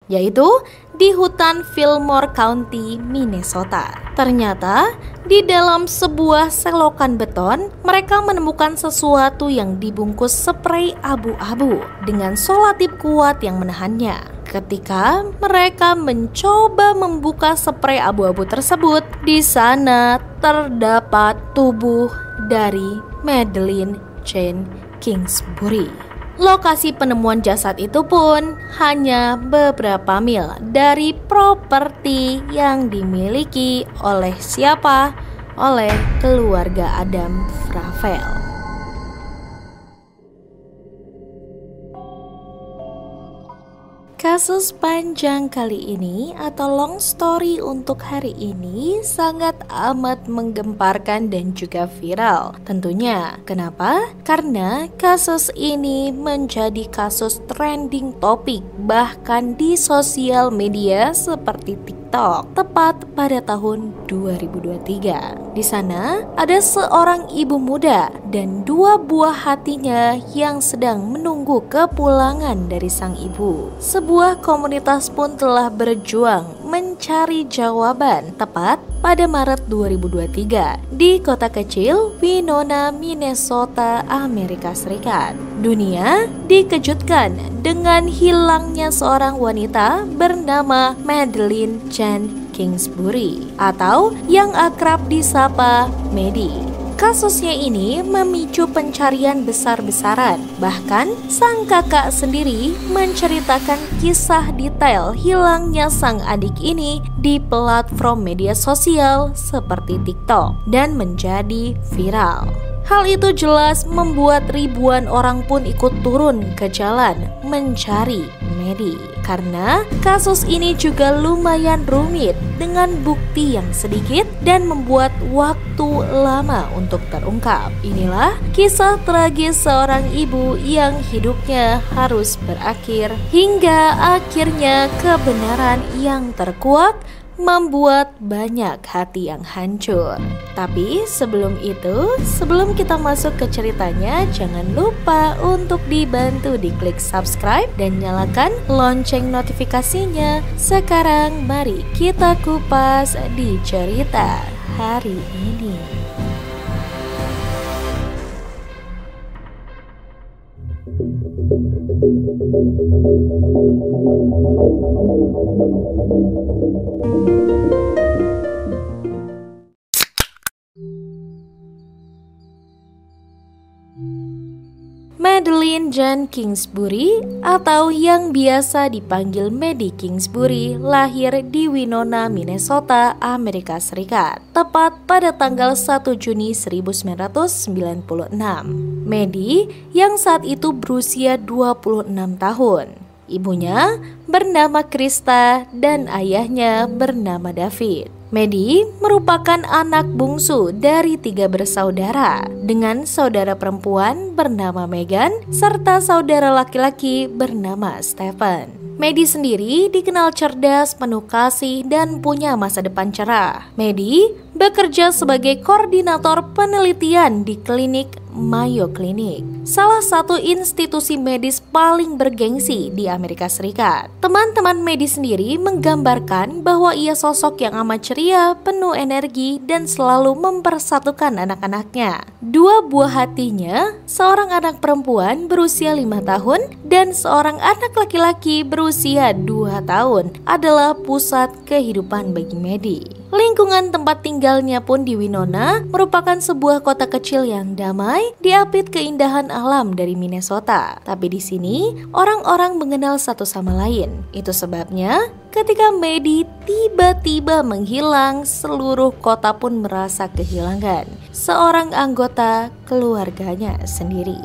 yaitu di hutan Fillmore County, Minnesota. Ternyata di dalam sebuah selokan beton, mereka menemukan sesuatu yang dibungkus sprei abu-abu dengan selotip kuat yang menahannya. Ketika mereka mencoba membuka sprei abu-abu tersebut, di sana terdapat tubuh dari Madeleine Jane Kingsbury. Lokasi penemuan jasad itu pun hanya beberapa mil dari properti yang dimiliki oleh siapa? Oleh keluarga Adam Fravel. Kasus panjang kali ini atau long story untuk hari ini sangat amat menggemparkan dan juga viral. Tentunya, kenapa? Karena kasus ini menjadi kasus trending topik bahkan di sosial media seperti TikTok tepat pada tahun 2023. Di sana ada seorang ibu muda dan dua buah hatinya yang sedang menunggu kepulangan dari sang ibu. Sebuah komunitas pun telah berjuang mencari jawaban tepat pada Maret 2023 di kota kecil Winona, Minnesota, Amerika Serikat. Dunia dikejutkan dengan hilangnya seorang wanita bernama Madeleine Jane Kingsbury atau yang akrab disapa Maddie. Kasusnya ini memicu pencarian besar-besaran. Bahkan sang kakak sendiri menceritakan kisah detail hilangnya sang adik ini di platform media sosial seperti TikTok dan menjadi viral. Hal itu jelas membuat ribuan orang pun ikut turun ke jalan mencari Maddie. Karena kasus ini juga lumayan rumit dengan bukti yang sedikit dan membuat waktu lama untuk terungkap. Inilah kisah tragis seorang ibu yang hidupnya harus berakhir hingga akhirnya kebenaran yang terkuak membuat banyak hati yang hancur. Tapi sebelum itu, sebelum kita masuk ke ceritanya, jangan lupa untuk dibantu diklik subscribe dan nyalakan lonceng notifikasinya. Sekarang mari kita kupas di cerita hari ini. Madeleine Jane Kingsbury atau yang biasa dipanggil Maddie Kingsbury lahir di Winona, Minnesota, Amerika Serikat, tepat pada tanggal 1 Juni 1996. Maddie yang saat itu berusia 26 tahun. Ibunya bernama Krista dan ayahnya bernama David. Maddie merupakan anak bungsu dari 3 bersaudara dengan saudara perempuan bernama Megan serta saudara laki-laki bernama Stephen. Maddie sendiri dikenal cerdas, penuh kasih, dan punya masa depan cerah. Maddie bekerja sebagai koordinator penelitian di klinik Mayo Clinic, salah satu institusi medis paling bergengsi di Amerika Serikat. Teman-teman Maddie sendiri menggambarkan bahwa ia sosok yang amat ceria, penuh energi, dan selalu mempersatukan anak-anaknya. Dua buah hatinya, seorang anak perempuan berusia 5 tahun dan seorang anak laki-laki berusia 2 tahun adalah pusat kehidupan bagi Maddie. Lingkungan tempat tinggalnya pun di Winona merupakan sebuah kota kecil yang damai, diapit keindahan alam dari Minnesota. Tapi di sini orang-orang mengenal satu sama lain. Itu sebabnya ketika Maddie tiba-tiba menghilang, seluruh kota pun merasa kehilangan seorang anggota keluarganya sendiri.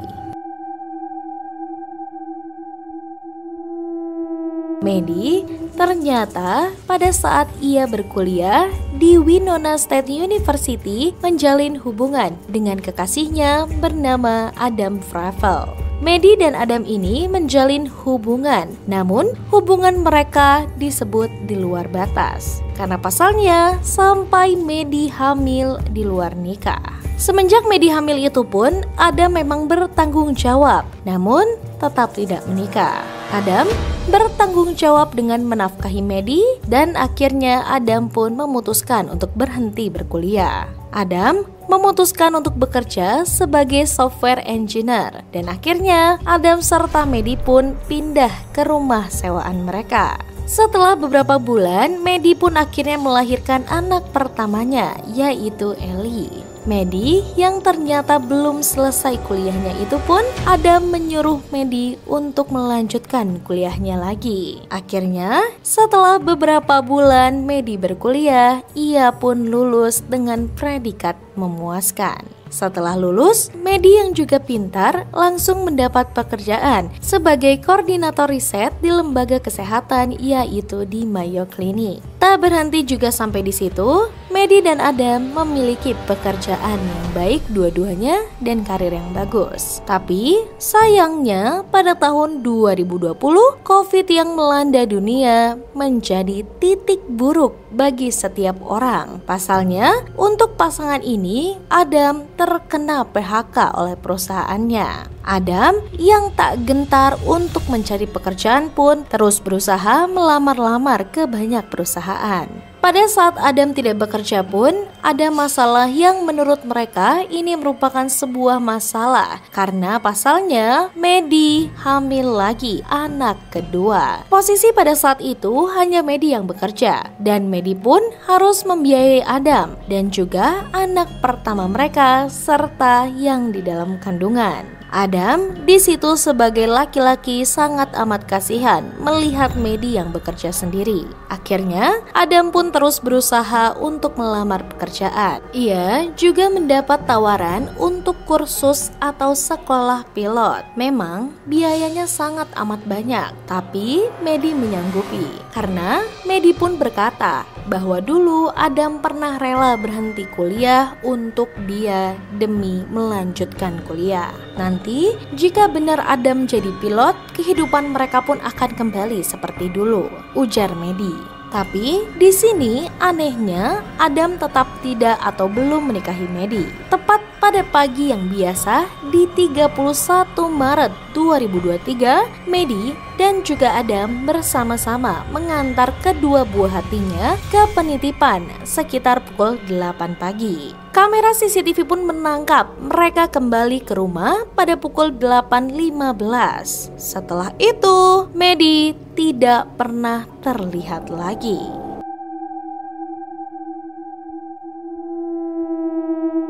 Maddie ternyata pada saat ia berkuliah di Winona State University menjalin hubungan dengan kekasihnya bernama Adam Fravel. Maddie dan Adam ini menjalin hubungan, namun hubungan mereka disebut di luar batas. Karena pasalnya sampai Maddie hamil di luar nikah. Semenjak Maddie hamil itu pun Adam memang bertanggung jawab, namun tetap tidak menikah. Adam bertanggung jawab dengan menafkahi Maddie dan akhirnya Adam pun memutuskan untuk berhenti berkuliah. Adam memutuskan untuk bekerja sebagai software engineer dan akhirnya Adam serta Maddie pun pindah ke rumah sewaan mereka. Setelah beberapa bulan, Maddie pun akhirnya melahirkan anak pertamanya, yaitu Ellie. Maddie yang ternyata belum selesai kuliahnya itu pun Adam menyuruh Maddie untuk melanjutkan kuliahnya lagi. Akhirnya setelah beberapa bulan Maddie berkuliah, ia pun lulus dengan predikat memuaskan. Setelah lulus, Maddie yang juga pintar langsung mendapat pekerjaan sebagai koordinator riset di lembaga kesehatan, yaitu di Mayo Clinic. Tak berhenti juga sampai di situ, Maddie dan Adam memiliki pekerjaan yang baik dua-duanya dan karir yang bagus. Tapi sayangnya pada tahun 2020, COVID yang melanda dunia menjadi titik buruk bagi setiap orang. Pasalnya, untuk pasangan ini, Adam terkena PHK oleh perusahaannya. Adam yang tak gentar untuk mencari pekerjaan pun terus berusaha melamar-lamar ke banyak perusahaan. Pada saat Adam tidak bekerja pun, ada masalah yang menurut mereka ini merupakan sebuah masalah karena pasalnya Maddie hamil lagi anak kedua. Posisi pada saat itu hanya Maddie yang bekerja dan Maddie pun harus membiayai Adam dan juga anak pertama mereka serta yang di dalam kandungan. Adam di situ sebagai laki-laki sangat amat kasihan melihat Maddie yang bekerja sendiri. Akhirnya, Adam pun terus berusaha untuk melamar pekerjaan. Ia juga mendapat tawaran untuk kursus atau sekolah pilot. Memang biayanya sangat amat banyak, tapi Maddie menyanggupi. Karena Maddie pun berkata bahwa dulu Adam pernah rela berhenti kuliah untuk dia demi melanjutkan kuliah. Nanti, jika benar Adam jadi pilot, kehidupan mereka pun akan kembali seperti dulu, ujar Maddie. Tapi di sini anehnya Adam tetap tidak atau belum menikahi Maddie. Tepat pada pagi yang biasa di 31 Maret 2023, Maddie dan juga Adam bersama-sama mengantar kedua buah hatinya ke penitipan sekitar pukul 8 pagi. Kamera CCTV pun menangkap mereka kembali ke rumah pada pukul 8.15. Setelah itu, Maddie tidak pernah terlihat lagi.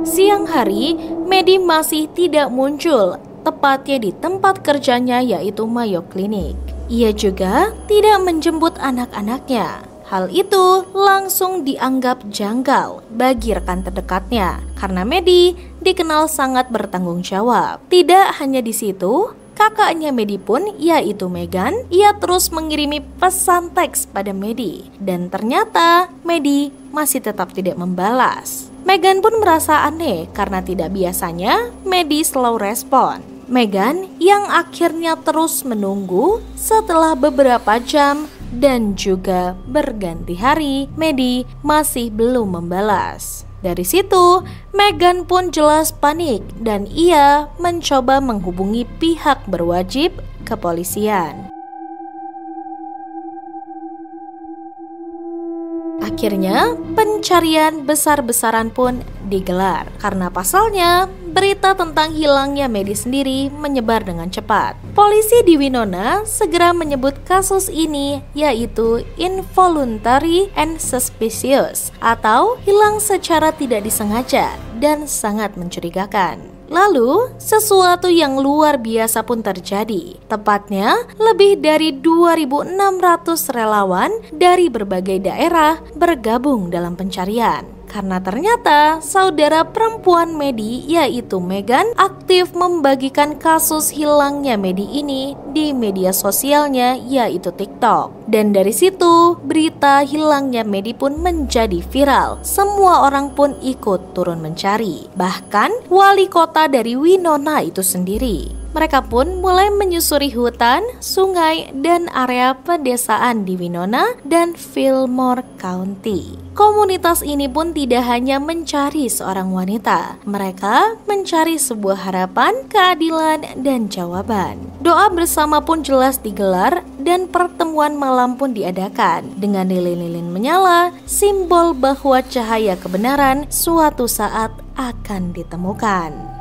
Siang hari, Maddie masih tidak muncul, tepatnya di tempat kerjanya yaitu Mayo Clinic. Ia juga tidak menjemput anak-anaknya. Hal itu langsung dianggap janggal bagi rekan terdekatnya karena Maddie dikenal sangat bertanggung jawab. Tidak hanya di situ, kakaknya Maddie pun yaitu Megan, ia terus mengirimi pesan teks pada Maddie dan ternyata Maddie masih tetap tidak membalas. Megan pun merasa aneh karena tidak biasanya Maddie slow respon. Megan yang akhirnya terus menunggu setelah beberapa jam dan juga berganti hari, Maddie masih belum membalas. Dari situ, Megan pun jelas panik dan ia mencoba menghubungi pihak berwajib kepolisian. Akhirnya, pencarian besar-besaran pun digelar karena pasalnya berita tentang hilangnya Maddie sendiri menyebar dengan cepat. Polisi di Winona segera menyebut kasus ini yaitu involuntary and suspicious atau hilang secara tidak disengaja dan sangat mencurigakan. Lalu, sesuatu yang luar biasa pun terjadi. Tepatnya, lebih dari 2.600 relawan dari berbagai daerah bergabung dalam pencarian. Karena ternyata saudara perempuan Maddie yaitu Megan aktif membagikan kasus hilangnya Maddie ini di media sosialnya yaitu TikTok. Dan dari situ berita hilangnya Maddie pun menjadi viral. Semua orang pun ikut turun mencari. Bahkan wali kota dari Winona itu sendiri. mereka pun mulai menyusuri hutan, sungai, dan area pedesaan di Winona dan Fillmore County. Komunitas ini pun tidak hanya mencari seorang wanita, mereka mencari sebuah harapan, keadilan, dan jawaban. Doa bersama pun jelas digelar dan pertemuan malam pun diadakan dengan lilin-lilin menyala, simbol bahwa cahaya kebenaran suatu saat akan ditemukan.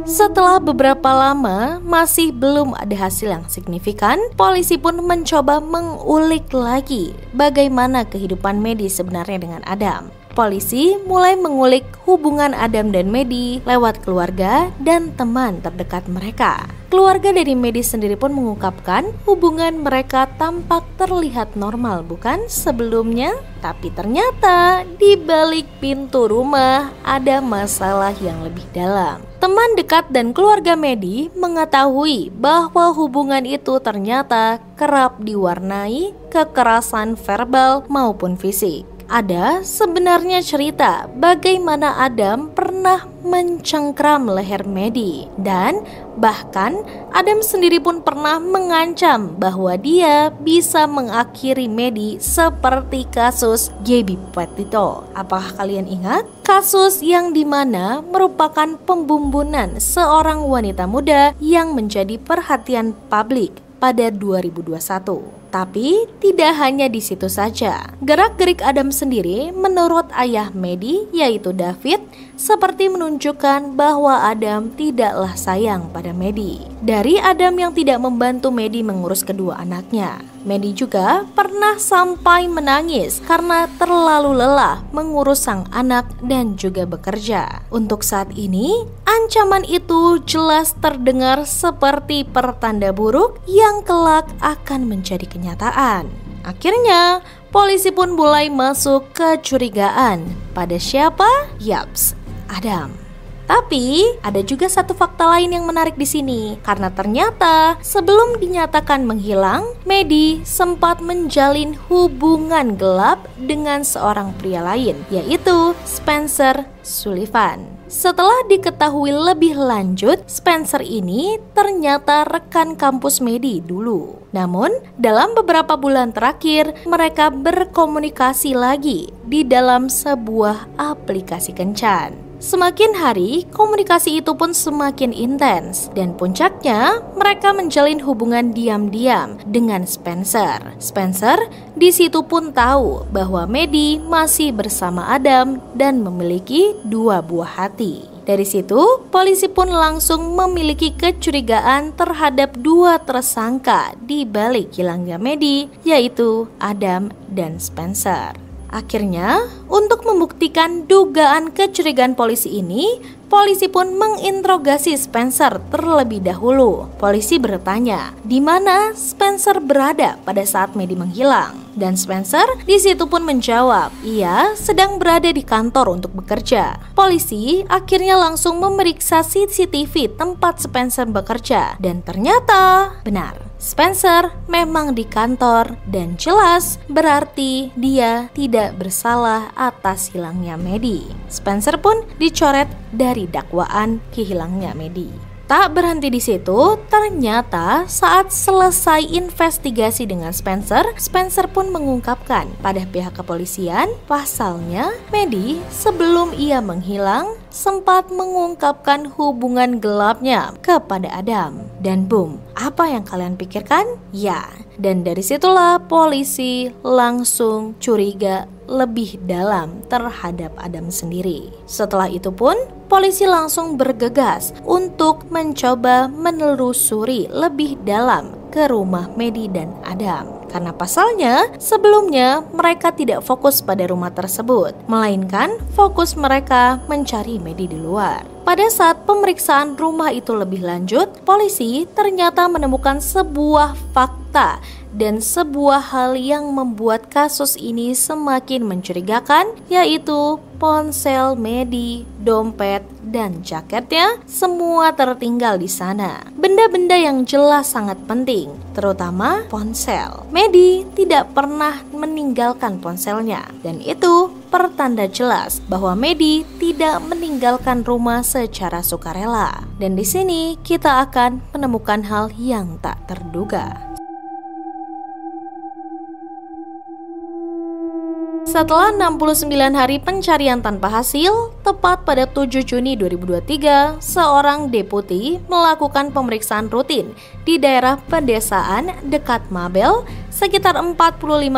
Setelah beberapa lama masih belum ada hasil yang signifikan, polisi pun mencoba mengulik lagi bagaimana kehidupan Maddie sebenarnya dengan Adam. Polisi mulai mengulik hubungan Adam dan Maddie lewat keluarga dan teman terdekat mereka. Keluarga dari Maddie sendiri pun mengungkapkan hubungan mereka tampak terlihat normal bukan sebelumnya, tapi ternyata di balik pintu rumah ada masalah yang lebih dalam. Teman dekat dan keluarga Maddie mengetahui bahwa hubungan itu ternyata kerap diwarnai kekerasan verbal maupun fisik. Ada sebenarnya cerita bagaimana Adam pernah mencengkram leher Maddie dan bahkan Adam sendiri pun pernah mengancam bahwa dia bisa mengakhiri Maddie seperti kasus Gabby Petito. Apakah kalian ingat? Kasus yang dimana merupakan pembumbunan seorang wanita muda yang menjadi perhatian publik pada 2021. Tapi tidak hanya di situ saja. Gerak-gerik Adam sendiri menurut ayah Maddie yaitu David seperti menunjukkan bahwa Adam tidaklah sayang pada Maddie. Dari Adam yang tidak membantu Maddie mengurus kedua anaknya, Maddie juga pernah sampai menangis karena terlalu lelah mengurus sang anak dan juga bekerja. Untuk saat ini, ancaman itu jelas terdengar seperti pertanda buruk yang kelak akan menjadi kenyataan. Akhirnya, polisi pun mulai masuk kecurigaan pada siapa? Yaps, Adam. Tapi ada juga satu fakta lain yang menarik di sini, karena ternyata sebelum dinyatakan menghilang, Maddie sempat menjalin hubungan gelap dengan seorang pria lain, yaitu Spencer Sullivan. Setelah diketahui lebih lanjut, Spencer ini ternyata rekan kampus Maddie dulu. Namun, dalam beberapa bulan terakhir, mereka berkomunikasi lagi di dalam sebuah aplikasi kencan. Semakin hari, komunikasi itu pun semakin intens dan puncaknya mereka menjalin hubungan diam-diam dengan Spencer. Spencer di situ pun tahu bahwa Maddie masih bersama Adam dan memiliki dua buah hati. Dari situ, polisi pun langsung memiliki kecurigaan terhadap dua tersangka di balik hilangnya Maddie, yaitu Adam dan Spencer. Akhirnya, untuk membuktikan dugaan kecurigaan polisi ini, polisi pun menginterogasi Spencer terlebih dahulu. Polisi bertanya, di mana Spencer berada pada saat Maddie menghilang? Dan Spencer di situ pun menjawab, ia sedang berada di kantor untuk bekerja. Polisi akhirnya langsung memeriksa CCTV tempat Spencer bekerja dan ternyata benar. Spencer memang di kantor dan jelas berarti dia tidak bersalah atas hilangnya Maddie. Spencer pun dicoret dari dakwaan kehilangnya Maddie. Tak berhenti di situ, ternyata saat selesai investigasi dengan Spencer, Spencer pun mengungkapkan pada pihak kepolisian, pasalnya Maddie sebelum ia menghilang sempat mengungkapkan hubungan gelapnya kepada Adam. Dan boom, apa yang kalian pikirkan? Ya, dan dari situlah polisi langsung curiga lebih dalam terhadap Adam sendiri. Setelah itu pun polisi langsung bergegas untuk mencoba menelusuri lebih dalam ke rumah Maddie dan Adam. Karena pasalnya sebelumnya mereka tidak fokus pada rumah tersebut, melainkan fokus mereka mencari Maddie di luar. Pada saat pemeriksaan rumah itu lebih lanjut, polisi ternyata menemukan sebuah fakta dan sebuah hal yang membuat kasus ini semakin mencurigakan, yaitu ponsel Maddie, dompet, dan jaketnya semua tertinggal di sana. Benda-benda yang jelas sangat penting, terutama ponsel. Maddie tidak pernah meninggalkan ponselnya, dan itu pertanda jelas bahwa Medi tidak meninggalkan rumah secara sukarela. Dan di sini kita akan menemukan hal yang tak terduga. Setelah 69 hari pencarian tanpa hasil, tepat pada 7 Juni 2023, seorang deputi melakukan pemeriksaan rutin di daerah pedesaan dekat Mabel sekitar 45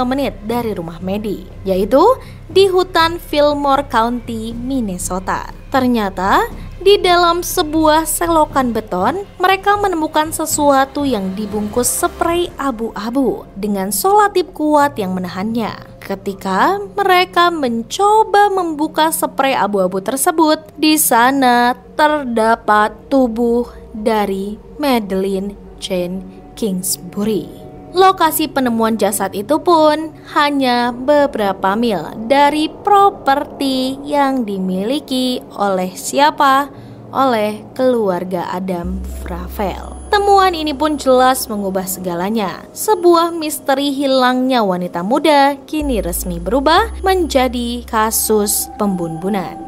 menit dari rumah Medi, yaitu di hutan Fillmore County, Minnesota. Ternyata di dalam sebuah selokan beton, mereka menemukan sesuatu yang dibungkus sprei abu-abu dengan solatip kuat yang menahannya. Ketika mereka mencoba membuka sprei abu-abu tersebut, di sana terdapat tubuh dari Madeleine Jane Kingsbury. Lokasi penemuan jasad itu pun hanya beberapa mil dari properti yang dimiliki oleh siapa? Oleh keluarga Adam Fravel. Temuan ini pun jelas mengubah segalanya. Sebuah misteri hilangnya wanita muda kini resmi berubah menjadi kasus pembunuhan.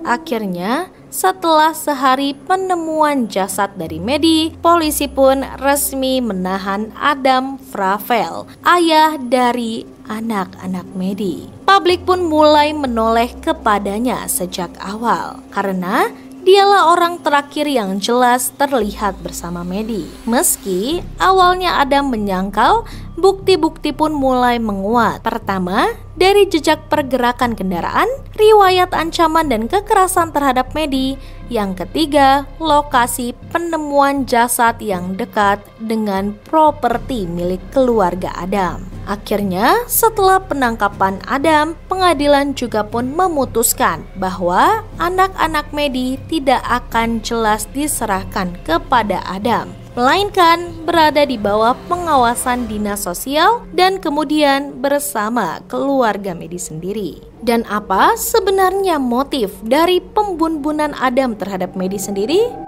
Akhirnya, setelah sehari penemuan jasad dari Medi, polisi pun resmi menahan Adam Fravel, ayah dari anak-anak Medi. Publik pun mulai menoleh kepadanya sejak awal, karena dialah orang terakhir yang jelas terlihat bersama Medi. Meski awalnya Adam menyangkal, bukti-bukti pun mulai menguat. Pertama, dari jejak pergerakan kendaraan, riwayat ancaman dan kekerasan terhadap Medi. Yang ketiga, lokasi penemuan jasad yang dekat dengan properti milik keluarga Adam. Akhirnya, setelah penangkapan Adam, pengadilan juga pun memutuskan bahwa anak-anak Medi tidak akan jelas diserahkan kepada Adam, melainkan berada di bawah pengawasan dinas sosial dan kemudian bersama keluarga Medi sendiri. Dan apa sebenarnya motif dari pembunuhan Adam terhadap Medi sendiri?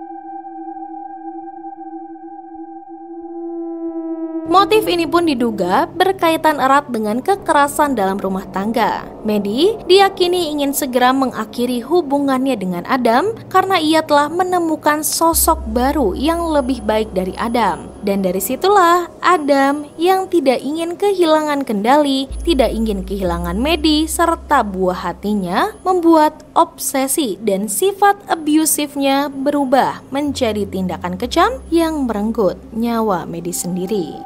Motif ini pun diduga berkaitan erat dengan kekerasan dalam rumah tangga. Medi diyakini ingin segera mengakhiri hubungannya dengan Adam karena ia telah menemukan sosok baru yang lebih baik dari Adam. Dan dari situlah Adam yang tidak ingin kehilangan kendali, tidak ingin kehilangan Medi serta buah hatinya, membuat obsesi dan sifat abusifnya berubah menjadi tindakan kejam yang merenggut nyawa Medi sendiri.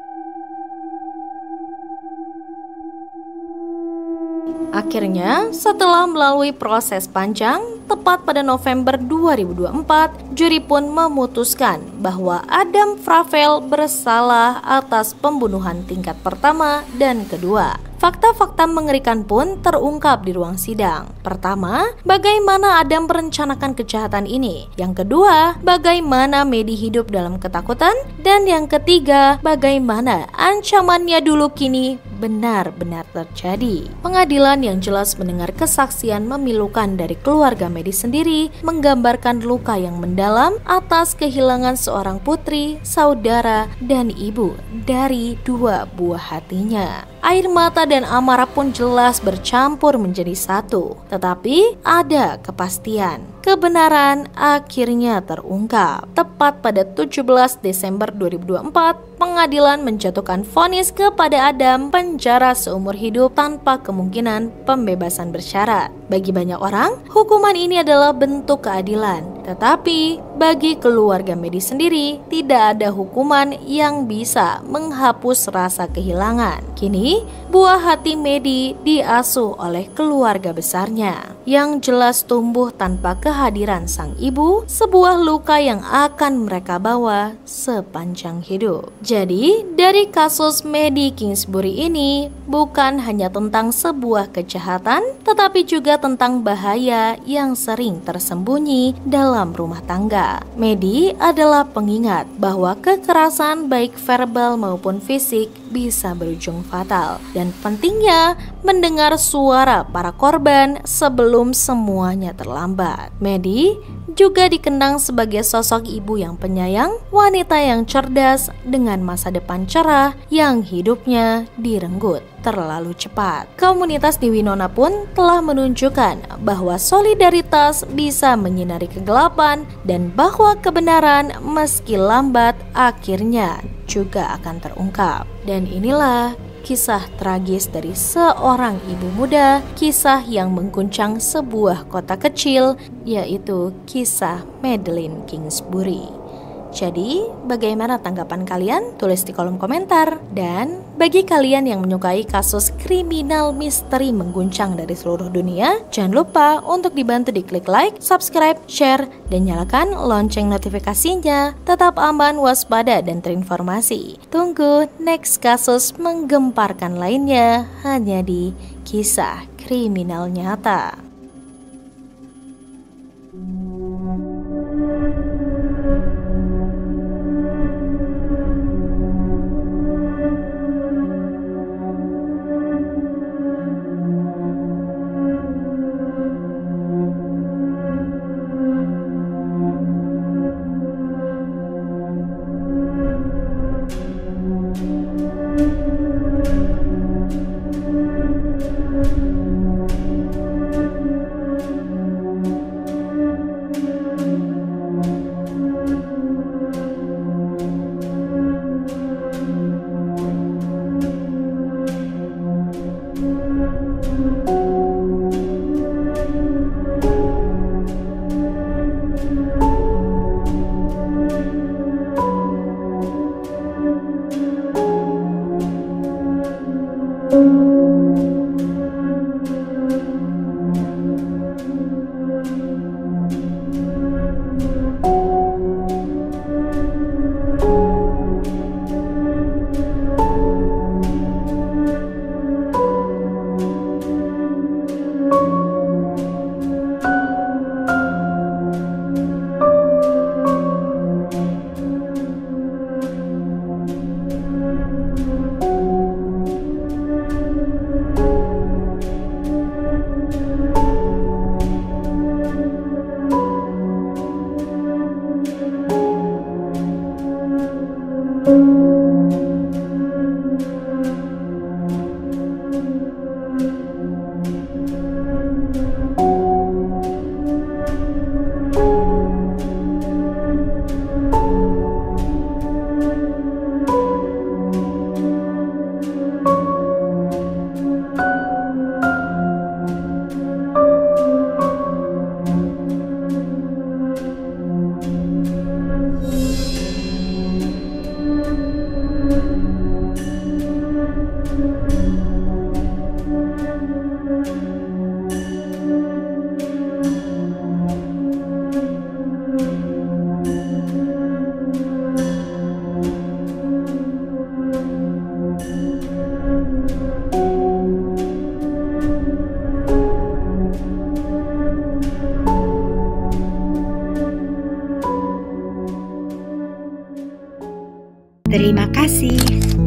Akhirnya, setelah melalui proses panjang, tepat pada November 2024, juri pun memutuskan bahwa Adam Fravel bersalah atas pembunuhan tingkat pertama dan kedua. Fakta-fakta mengerikan pun terungkap di ruang sidang. Pertama, bagaimana Adam merencanakan kejahatan ini. Yang kedua, bagaimana Medi hidup dalam ketakutan. Dan yang ketiga, bagaimana ancamannya dulu kini benar-benar terjadi. Pengadilan yang jelas mendengar kesaksian memilukan dari keluarga Medi sendiri, menggambarkan luka yang mendalam atas kehilangan seorang putri, saudara, dan ibu dari dua buah hatinya. Air mata dan amarah pun jelas bercampur menjadi satu. Tetapi ada kepastian. Kebenaran akhirnya terungkap. Tepat pada 17 Desember 2024, pengadilan menjatuhkan vonis kepada Adam penjara seumur hidup tanpa kemungkinan pembebasan bersyarat. Bagi banyak orang, hukuman ini adalah bentuk keadilan. Tetapi bagi keluarga Medi sendiri, tidak ada hukuman yang bisa menghapus rasa kehilangan. Kini, buah hati Medi diasuh oleh keluarga besarnya, yang jelas tumbuh tanpa kehadiran sang ibu, sebuah luka yang akan mereka bawa sepanjang hidup. Jadi, dari kasus Medi Kingsbury ini, bukan hanya tentang sebuah kejahatan, tetapi juga tentang bahaya yang sering tersembunyi dalam rumah tangga. Medi adalah pengingat bahwa kekerasan baik verbal maupun fisik bisa berujung fatal, dan pentingnya mendengar suara para korban sebelum semuanya terlambat. Medi juga dikenang sebagai sosok ibu yang penyayang, wanita yang cerdas dengan masa depan cerah yang hidupnya direnggut terlalu cepat. Komunitas di Winona pun telah menunjukkan bahwa solidaritas bisa menyinari kegelapan dan bahwa kebenaran meski lambat akhirnya juga akan terungkap. Dan inilah kisah tragis dari seorang ibu muda, kisah yang mengguncang sebuah kota kecil, yaitu kisah Madeleine Kingsbury. Jadi, bagaimana tanggapan kalian? Tulis di kolom komentar. Dan bagi kalian yang menyukai kasus kriminal misteri mengguncang dari seluruh dunia, jangan lupa untuk dibantu diklik like, subscribe, share, dan nyalakan lonceng notifikasinya. Tetap aman, waspada, dan terinformasi. Tunggu next kasus menggemparkan lainnya hanya di Kisah Kriminal Nyata. Terima kasih.